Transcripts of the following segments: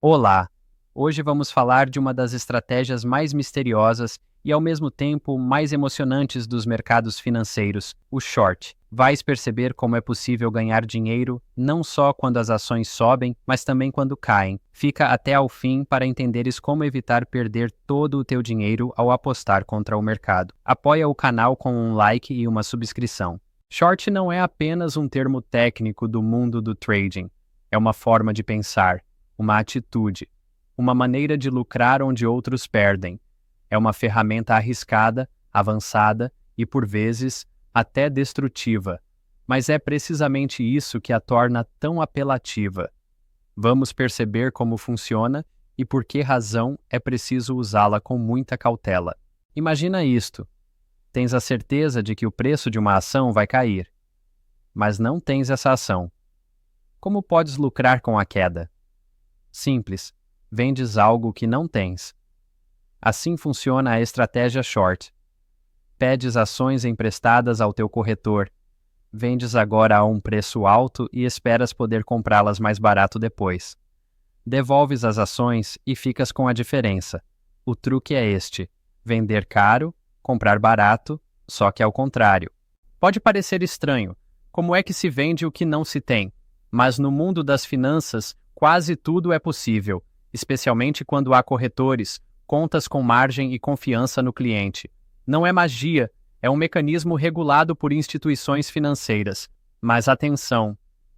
Olá! Hoje vamos falar de uma das estratégias mais misteriosas e, ao mesmo tempo, mais emocionantes dos mercados financeiros, o short. Vais perceber como é possível ganhar dinheiro não só quando as ações sobem, mas também quando caem. Fica até ao fim para entenderes como evitar perder todo o teu dinheiro ao apostar contra o mercado. Apoia o canal com um like e uma subscrição. Short não é apenas um termo técnico do mundo do trading. É uma forma de pensar, uma atitude, uma maneira de lucrar onde outros perdem. É uma ferramenta arriscada, avançada e, por vezes, até destrutiva. Mas é precisamente isso que a torna tão apelativa. Vamos perceber como funciona e por que razão é preciso usá-la com muita cautela. Imagina isto. Tens a certeza de que o preço de uma ação vai cair, mas não tens essa ação. Como podes lucrar com a queda? Simples, vendes algo que não tens. Assim funciona a estratégia short. Pedes ações emprestadas ao teu corretor. Vendes agora a um preço alto e esperas poder comprá-las mais barato depois. Devolves as ações e ficas com a diferença. O truque é este: vender caro, comprar barato, só que ao contrário. Pode parecer estranho. Como é que se vende o que não se tem? Mas no mundo das finanças, quase tudo é possível, especialmente quando há corretores, contas com margem e confiança no cliente. Não é magia, é um mecanismo regulado por instituições financeiras. Mas atenção,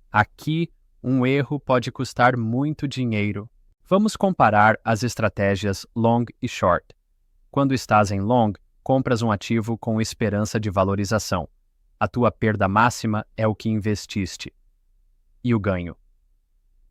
aqui um erro pode custar muito dinheiro. Vamos comparar as estratégias long e short. Quando estás em long, compras um ativo com esperança de valorização. A tua perda máxima é o que investiste. E o ganho?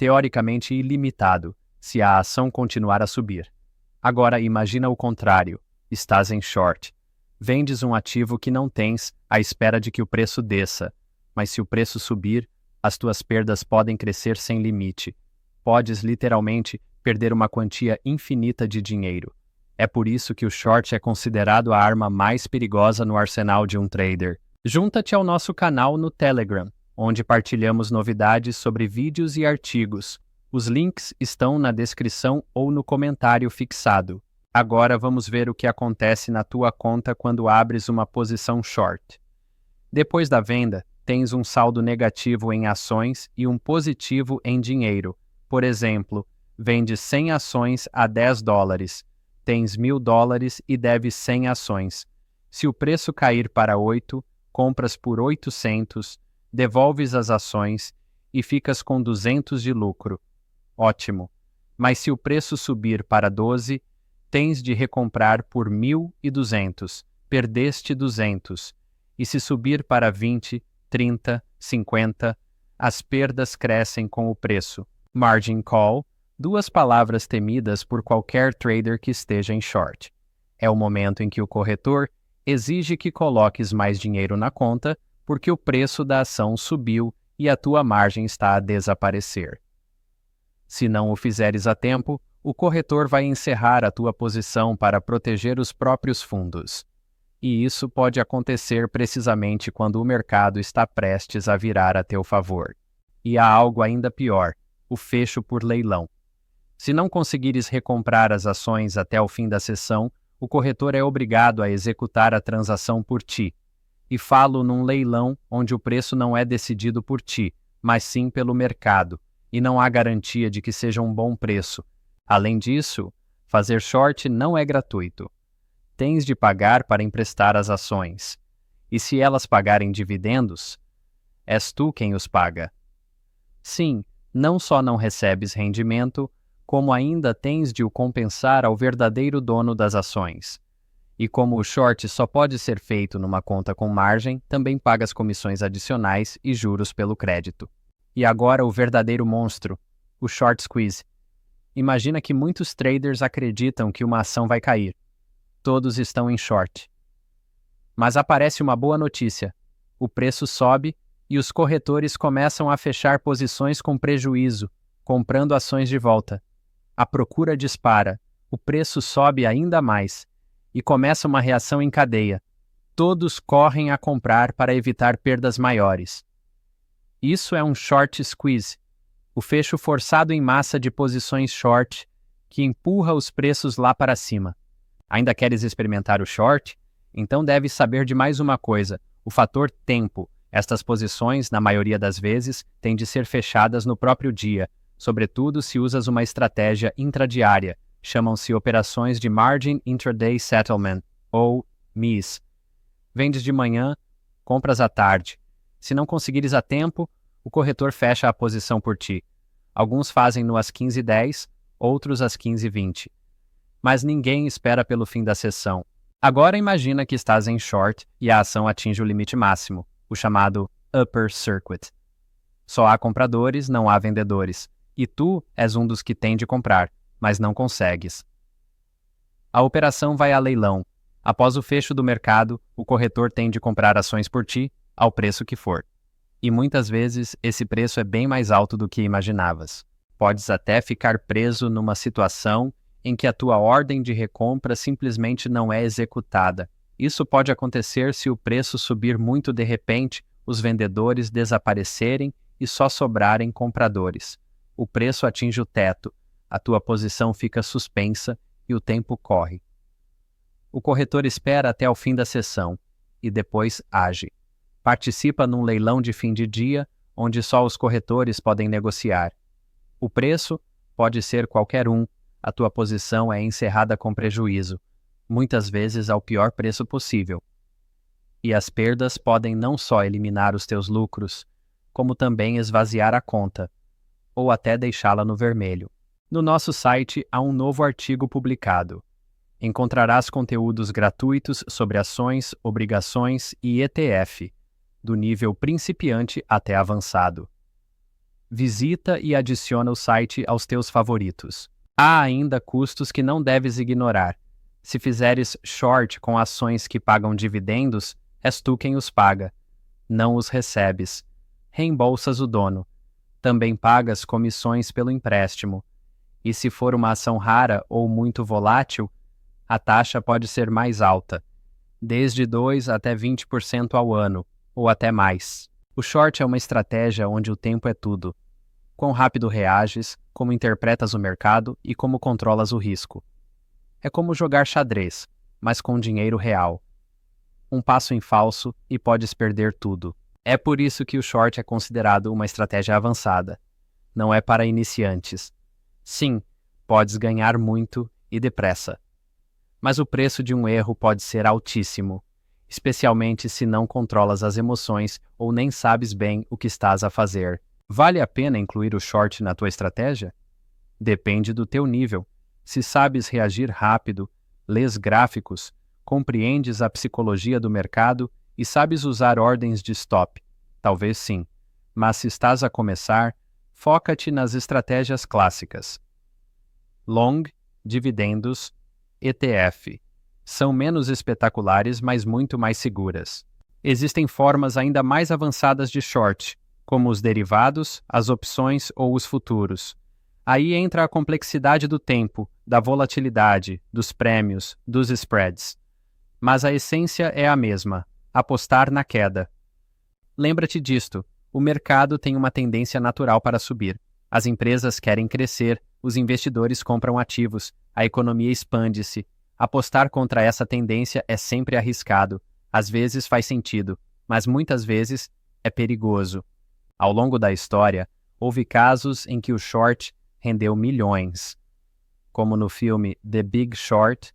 Teoricamente ilimitado, se a ação continuar a subir. Agora imagina o contrário. Estás em short. Vendes um ativo que não tens à espera de que o preço desça. Mas se o preço subir, as tuas perdas podem crescer sem limite. Podes literalmente perder uma quantia infinita de dinheiro. É por isso que o short é considerado a arma mais perigosa no arsenal de um trader. Junta-te ao nosso canal no Telegram, onde partilhamos novidades sobre vídeos e artigos. Os links estão na descrição ou no comentário fixado. Agora vamos ver o que acontece na tua conta quando abres uma posição short. Depois da venda, tens um saldo negativo em ações e um positivo em dinheiro. Por exemplo, vendes 100 ações a $10. Tens $1.000 e deves 100 ações. Se o preço cair para 8, compras por 800, devolves as ações e ficas com 200 de lucro. Ótimo. Mas se o preço subir para 12, tens de recomprar por 1.200. Perdeste 200. E se subir para 20, 30, 50, as perdas crescem com o preço. Margin call, duas palavras temidas por qualquer trader que esteja em short. É o momento em que o corretor exige que coloques mais dinheiro na conta porque o preço da ação subiu e a tua margem está a desaparecer. Se não o fizeres a tempo, o corretor vai encerrar a tua posição para proteger os próprios fundos. E isso pode acontecer precisamente quando o mercado está prestes a virar a teu favor. E há algo ainda pior: o fecho por leilão. Se não conseguires recomprar as ações até o fim da sessão, o corretor é obrigado a executar a transação por ti. E falo num leilão onde o preço não é decidido por ti, mas sim pelo mercado, e não há garantia de que seja um bom preço. Além disso, fazer short não é gratuito. Tens de pagar para emprestar as ações. E se elas pagarem dividendos, és tu quem os paga. Sim, não só não recebes rendimento, como ainda tens de o compensar ao verdadeiro dono das ações. E como o short só pode ser feito numa conta com margem, também pagas comissões adicionais e juros pelo crédito. E agora o verdadeiro monstro, o short squeeze. Imagina que muitos traders acreditam que uma ação vai cair. Todos estão em short. Mas aparece uma boa notícia. O preço sobe e os corretores começam a fechar posições com prejuízo, comprando ações de volta. A procura dispara, o preço sobe ainda mais e começa uma reação em cadeia. Todos correm a comprar para evitar perdas maiores. Isso é um short squeeze. O fecho forçado em massa de posições short que empurra os preços lá para cima. Ainda queres experimentar o short? Então deves saber de mais uma coisa, o fator tempo. Estas posições, na maioria das vezes, têm de ser fechadas no próprio dia, sobretudo se usas uma estratégia intradiária. Chamam-se operações de Margin Intraday Settlement, ou MIS. Vendes de manhã, compras à tarde. Se não conseguires a tempo, o corretor fecha a posição por ti. Alguns fazem-no às 15h10, outros às 15h20. Mas ninguém espera pelo fim da sessão. Agora imagina que estás em short e a ação atinge o limite máximo, o chamado upper circuit. Só há compradores, não há vendedores. E tu és um dos que tem de comprar, mas não consegues. A operação vai a leilão. Após o fecho do mercado, o corretor tem de comprar ações por ti, ao preço que for. E muitas vezes esse preço é bem mais alto do que imaginavas. Podes até ficar preso numa situação em que a tua ordem de recompra simplesmente não é executada. Isso pode acontecer se o preço subir muito de repente, os vendedores desaparecerem e só sobrarem compradores. O preço atinge o teto, a tua posição fica suspensa e o tempo corre. O corretor espera até o fim da sessão e depois age. Participa num leilão de fim de dia, onde só os corretores podem negociar. O preço pode ser qualquer um, a tua posição é encerrada com prejuízo, muitas vezes ao pior preço possível. E as perdas podem não só eliminar os teus lucros, como também esvaziar a conta, ou até deixá-la no vermelho. No nosso site há um novo artigo publicado. Encontrarás conteúdos gratuitos sobre ações, obrigações e ETF, do nível principiante até avançado. Visita e adiciona o site aos teus favoritos. Há ainda custos que não deves ignorar. Se fizeres short com ações que pagam dividendos, és tu quem os paga. Não os recebes. Reembolsas o dono. Também pagas comissões pelo empréstimo. E se for uma ação rara ou muito volátil, a taxa pode ser mais alta, desde 2 até 20% ao ano, ou até mais. O short é uma estratégia onde o tempo é tudo. Quão rápido reages, como interpretas o mercado e como controlas o risco. É como jogar xadrez, mas com dinheiro real. Um passo em falso e podes perder tudo. É por isso que o short é considerado uma estratégia avançada. Não é para iniciantes. Sim, podes ganhar muito e depressa. Mas o preço de um erro pode ser altíssimo, especialmente se não controlas as emoções ou nem sabes bem o que estás a fazer. Vale a pena incluir o short na tua estratégia? Depende do teu nível. Se sabes reagir rápido, lês gráficos, compreendes a psicologia do mercado e sabes usar ordens de stop, talvez sim. Mas se estás a começar, foca-te nas estratégias clássicas. Long, dividendos, ETF. São menos espetaculares, mas muito mais seguras. Existem formas ainda mais avançadas de short, como os derivados, as opções ou os futuros. Aí entra a complexidade do tempo, da volatilidade, dos prêmios, dos spreads. Mas a essência é a mesma: apostar na queda. Lembra-te disto: o mercado tem uma tendência natural para subir. As empresas querem crescer, os investidores compram ativos, a economia expande-se. Apostar contra essa tendência é sempre arriscado. Às vezes faz sentido, mas muitas vezes é perigoso. Ao longo da história, houve casos em que o short rendeu milhões, como no filme The Big Short,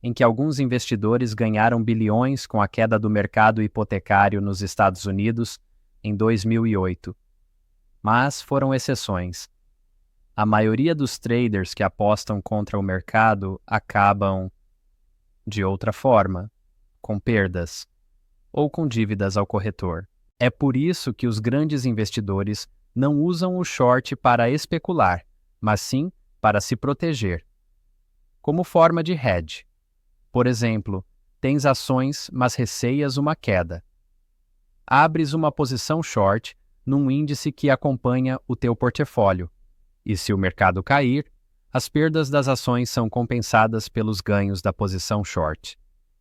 em que alguns investidores ganharam bilhões com a queda do mercado hipotecário nos Estados Unidos em 2008. Mas foram exceções. A maioria dos traders que apostam contra o mercado acabam, de outra forma, com perdas ou com dívidas ao corretor. É por isso que os grandes investidores não usam o short para especular, mas sim para se proteger. Como forma de hedge. Por exemplo, tens ações, mas receias uma queda. Abres uma posição short num índice que acompanha o teu portfólio. E se o mercado cair, as perdas das ações são compensadas pelos ganhos da posição short.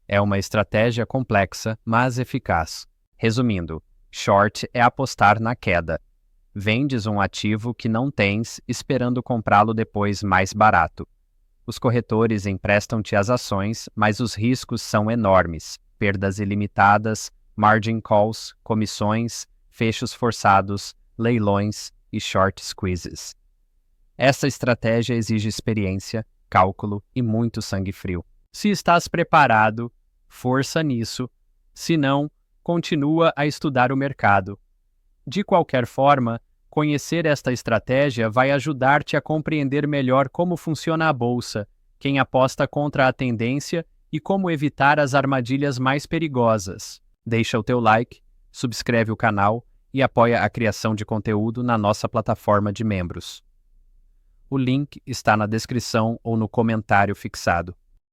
É uma estratégia complexa, mas eficaz. Resumindo, short é apostar na queda. Vendes um ativo que não tens, esperando comprá-lo depois mais barato. Os corretores emprestam-te as ações, mas os riscos são enormes: perdas ilimitadas, margin calls, comissões, fechos forçados, leilões e short squeezes. Essa estratégia exige experiência, cálculo e muito sangue frio. Se estás preparado, força nisso. Se não, continua a estudar o mercado. De qualquer forma, conhecer esta estratégia vai ajudar-te a compreender melhor como funciona a bolsa, quem aposta contra a tendência e como evitar as armadilhas mais perigosas. Deixa o teu like, subscreve o canal e apoia a criação de conteúdo na nossa plataforma de membros. O link está na descrição ou no comentário fixado.